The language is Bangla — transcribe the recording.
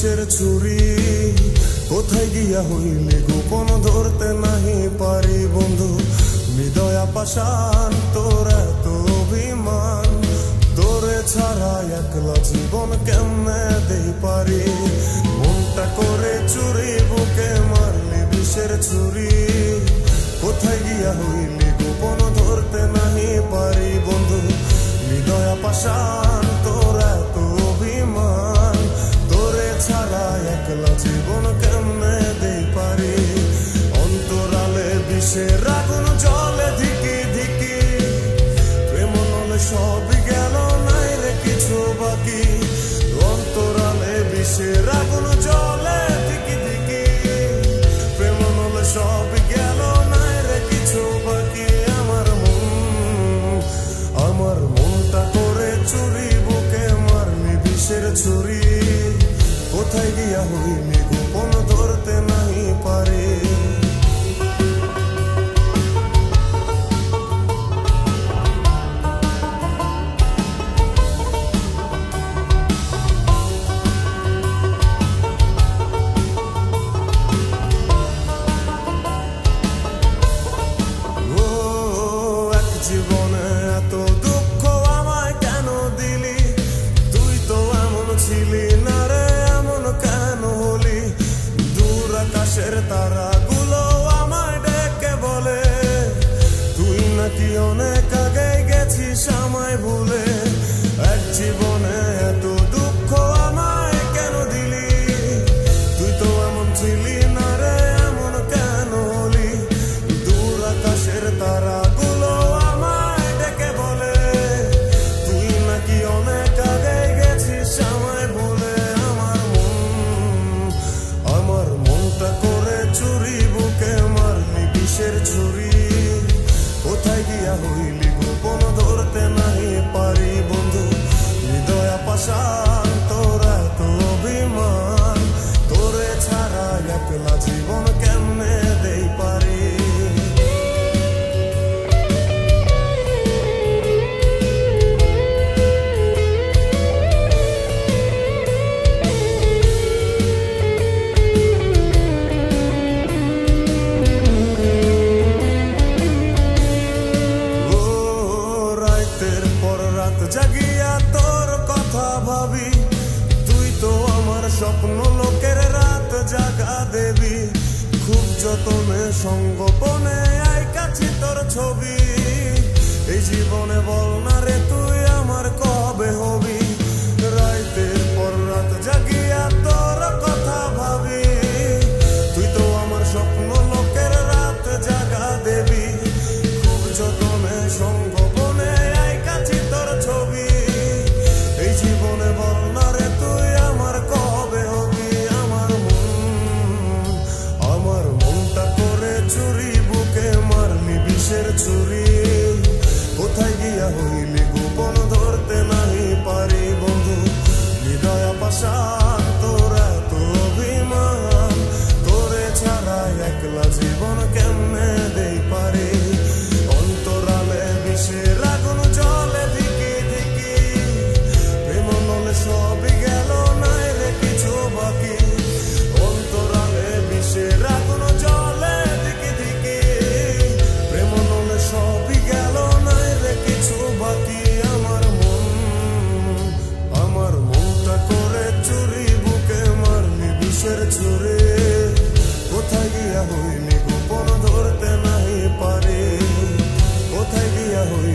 বিষের ছুরি কোথায় গিয়া হইলে গোপন ধরতে নাহি পারি বন্ধু হৃদয়া পাষাণ তোর এত অভিমান তোরে ছাড়া একলা জীবন কেমনে দেই পারি মনটা করে চুরি বুকে মারলি বিষের ছুরি কোথায় গিয়া হইলে গোপন ধরতে নাহি পারি বন্ধু হৃদয়া পাষাণ তোর এত অভিমান তোরে ছাড়া একলা জীবন কেমনে দেই পারি অন্তরালে বিষের আগুন জলে ধিকি ধিকি প্রেম নলে সব গেল নাই রে কিছু বাকি অন্তরালে বিষের আগুন জলে ধিকি ধিকি প্রেম নলে সব গেল নাই রে কিছু বাকি আমার মনটা করে চুরি বুকে মারলি বিষের ছুরি কোথায় গিয়া হইলি গোপন ধরতে নাহি পারি জীবনে এত দুঃখ আমায় কেন দিলি তুই তো এমন ছিলি না রে এমন কেন হলি দূর আকাশের তারাগুলো আমায় ডেকে বলে তুই নাকি অনেক আগে গেছিস আমায় ভুলে এক জীবনে এত দুঃখ আমায় কেন দিলি তুই তো এমন ছিলি না রে এমন কেন হলি দূর আকাশের তারাগুলো ছুরি কোথায় গিয়া হইলি গোপন ধরতে নাহি পারি বন্ধু হৃদয়া পাষাণ তোর এত অভিমান তোরে ছাড়া একলা জীবন কেমনে দেই পারি জাগিয়া তোর কথা ভাবি তুই তো আমার স্বপ্ন লোকের রাত জাগা দেবী খুব যতনে সঙ্গোপনে আই কাছে তোর ছবি এই জীবনে বল না রে তুই আমার কবে হবি রাতের পর রাত জাগিয়া তোর কথা ভাবি তুই তো আমার স্বপ্ন লোকের রাত জাগা দেবী খুব যতনে সঙ্গোপনে আই কাছে তোর ছবি এই জীবনে বল না রে তুই আমার কবে হবি আমার মনটা করে চুরি বুকে মারলি বিষের ছুরি কোথায় গিয়া হইলি গোপন ধরতে নাহি পারি বন্ধু হৃদয়া পাষাণ তোর এত অভিমান তোরে ছাড়া একলা জীবন কেমনে দেই পারি অন্তরালে বিষের আগুন জলে ধিকি ধিকি প্রেম নলে সবই গেল নাই রে কিছু বাকি অন্তরালে বিষের আগুন জলে ধিকি ধিকি প্রেম নলে সবই গেল নাই রে কিছু বাকি আমার মনটা করে চুরি বুকে মারলি বিষের ছুরি কোথায় গিয়া হইলি গোপন ধরতে নাহি পারি কোথায় গিয়া হইলি